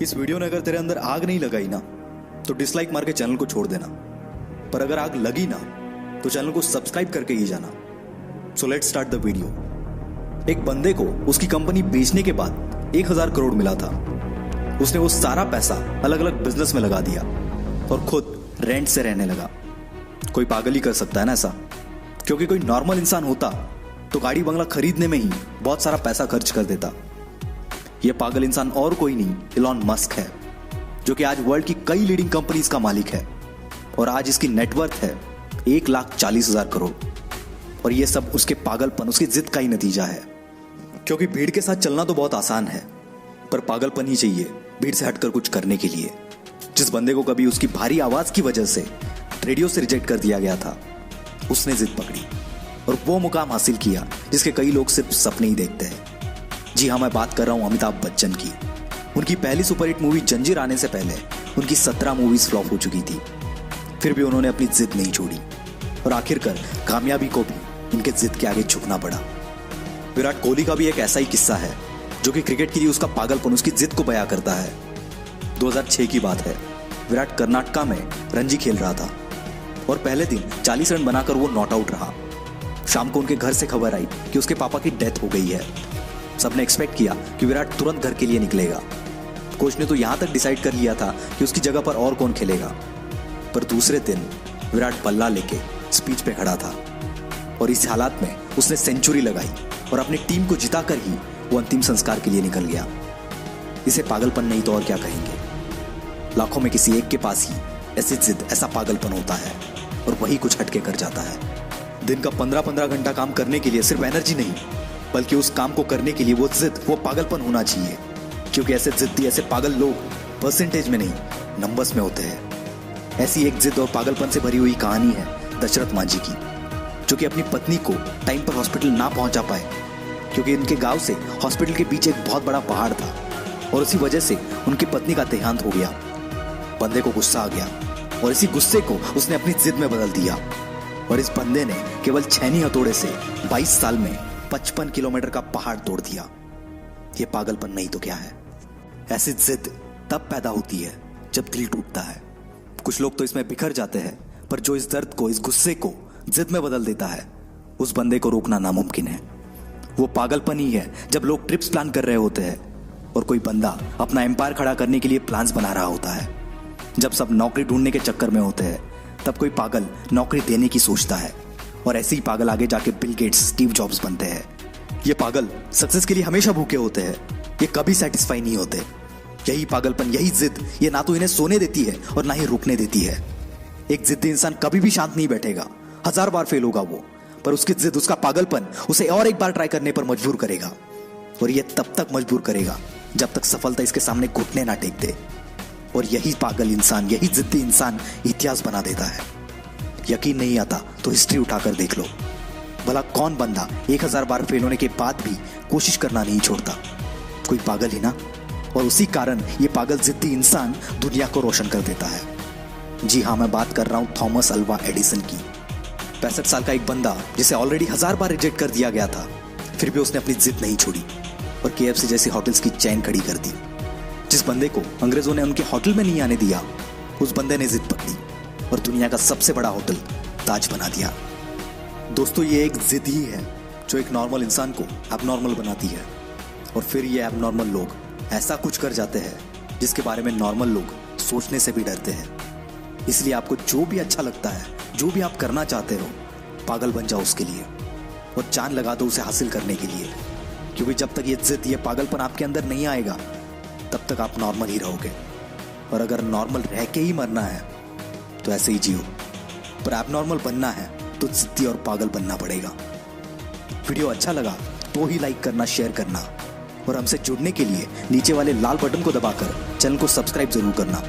इस वीडियो ने अगर तेरे अंदर आग नहीं लगाई ना तो डिसलाइक मार के चैनल को छोड़ देना, पर अगर आग लगी ना तो चैनल को सब्सक्राइब करके ही जाना। So let's start the video. एक बंदे को उसकी कंपनी बेचने के बाद 1000 करोड़ मिला था। उसने वो सारा पैसा अलग अलग बिजनेस में लगा दिया और खुद रेंट से रहने लगा। कोई पागल ही कर सकता है ना ऐसा, क्योंकि कोई नॉर्मल इंसान होता तो गाड़ी बंगला खरीदने में ही बहुत सारा पैसा खर्च कर देता। यह पागल इंसान और कोई नहीं, इलॉन मस्क है, जो कि आज वर्ल्ड की कई लीडिंग कंपनीज का मालिक है और आज इसकी नेटवर्थ है 1,40,000 करोड़। और यह सब उसके पागलपन, उसकी जिद का ही नतीजा है। क्योंकि भीड़ के साथ चलना तो बहुत आसान है, पर पागलपन ही चाहिए भीड़ से हटकर कुछ करने के लिए। जिस बंदे को कभी उसकी भारी आवाज की वजह से रेडियो से रिजेक्ट कर दिया गया था, उसने जिद पकड़ी और वो मुकाम हासिल किया जिसके कई लोग सिर्फ सपने ही देखते हैं। जी हाँ, मैं बात कर रहा हूं अमिताभ बच्चन की। उनकी पहली सुपरहिट मूवी जंजीर आने से पहले उनकी 17 मूवीज फ्लॉप हो चुकी थी, फिर भी उन्होंने अपनी जिद नहीं छोड़ी और आखिरकार कामयाबी को भी उनके जिद के आगे झुकना पड़ा। विराट कोहली का भी एक ऐसा ही किस्सा है, जो कि क्रिकेट के लिए उसका पागलपन, उसकी जिद को बयां करता है। 2006 की बात है। विराट कर्नाटका में रणजी खेल रहा था और पहले दिन 40 रन बनाकर वो नॉट आउट रहा। शाम को उनके घर से खबर आई कि उसके पापा की डेथ हो गई है। सबने एक्सपेक्ट किया कि विराट तुरंत घर के लिए निकलेगा। कोच ने तो यहां तक डिसाइड कर लिया था कि उसकी जगह पर और कौन खेलेगा, पर दूसरे दिन विराट बल्ला लेके स्पीच पे खड़ा था और इस हालात में उसने सेंचुरी लगाई और अपनी टीम को जिताकर ही वो अंतिम संस्कार के लिए निकल गया। इसे पागलपन नहीं तो और क्या कहेंगे। लाखों में किसी एक के पास ही ऐसी जिद, ऐसा पागलपन होता है और वही कुछ हटके कर जाता है। दिन का 15-15 घंटा काम करने के लिए सिर्फ एनर्जी नहीं, बल्कि उस काम को करने के लिए वो जिद, वो पागलपन होना चाहिए। क्योंकि ऐसे जिद्दी, ऐसे पागल लोग परसेंटेज में नहीं, नंबर्स में होते हैं। ऐसी एक जिद और पागलपन से भरी हुई कहानी है दशरथ मांझी की, जो कि अपनी पत्नी को टाइम पर हॉस्पिटल ना पहुंचा पाए, क्योंकि इनके गांव से हॉस्पिटल के पीछे एक बहुत बड़ा पहाड़ था और उसी वजह से उनकी पत्नी का देहांत हो गया। बंदे को गुस्सा आ गया और इसी गुस्से को उसने अपनी जिद में बदल दिया और इस बंदे ने केवल छेनी हथौड़े से 22 साल में 55 किलोमीटर का पहाड़ तोड़ दिया। यह पागलपन नहीं तो क्या है। ऐसी जिद तब पैदा होती है जब दिल टूटता है। कुछ लोग तो इसमें बिखर जाते हैं, पर जो इस दर्द को, इस गुस्से को जिद में बदल देता है, उस बंदे को रोकना नामुमकिन है। वो पागलपन ही है जब लोग ट्रिप्स प्लान कर रहे होते हैं और कोई बंदा अपना एम्पायर खड़ा करने के लिए प्लान्स बना रहा होता है। जब सब नौकरी ढूंढने के चक्कर में होते हैं, तब कोई पागल नौकरी देने की सोचता है और ऐसे ही पागल आगे जाके बिल गेट्स, स्टीव जॉब्स बनते हैं। ये पागल सक्सेस के लिए हमेशा भूखे होते हैं, ये कभी सेटिस्फाई नहीं होते। यही पागलपन, यही जिद, ये ना तो इन्हें सोने देती है और ना ही रुकने देती है। एक जिद्दी इंसान कभी भी शांत नहीं बैठेगा, 1000 बार फेल होगा वो, पर उसकी जिद, उसका पागलपन उसे और एक बार ट्राई करने पर मजबूर करेगा। और ये तब तक मजबूर करेगा जब तक सफलता इसके सामने घुटने ना टेक दे। और यही पागल इंसान, यही जिद्दी इंसान इतिहास बना देता है। यकीन नहीं आता तो हिस्ट्री उठाकर देख लो। भला कौन बंदा 1000 बार फेल होने के बाद भी कोशिश करना नहीं छोड़ता? कोई पागल ही ना। और उसी कारण ये पागल जिद्दी इंसान दुनिया को रोशन कर देता है। जी हाँ, मैं बात कर रहा हूं थॉमस अल्वा एडिसन की। 65 साल का एक बंदा जिसे ऑलरेडी 1000 बार रिजेक्ट कर दिया गया था, फिर भी उसने अपनी जिद नहीं छोड़ी और KFC जैसी होटल्स की चेन खड़ी कर दी। जिस बंदे को अंग्रेजों ने उनके होटल में नहीं आने दिया, उस बंदे ने जिद पकड़ी और दुनिया का सबसे बड़ा होटल ताज बना दिया। दोस्तों, ये एक जिद ही है जो एक नॉर्मल इंसान को एबनॉर्मल बनाती है और फिर ये एबनॉर्मल लोग ऐसा कुछ कर जाते हैं जिसके बारे में नॉर्मल लोग सोचने से भी डरते हैं। इसलिए आपको जो भी अच्छा लगता है, जो भी आप करना चाहते हो, पागल बन जाओ उसके लिए और जान लगा दो उसे हासिल करने के लिए। क्योंकि जब तक ये जिद, ये पागलपन आपके अंदर नहीं आएगा, तब तक आप नॉर्मल ही रहोगे। और अगर नॉर्मल रह के ही मरना है तो ऐसे ही जियो, पर एबनॉर्मल बनना है तो जिद्दी और पागल बनना पड़ेगा। वीडियो अच्छा लगा तो ही लाइक करना, शेयर करना और हमसे जुड़ने के लिए नीचे वाले लाल बटन को दबाकर चैनल को सब्सक्राइब जरूर करना।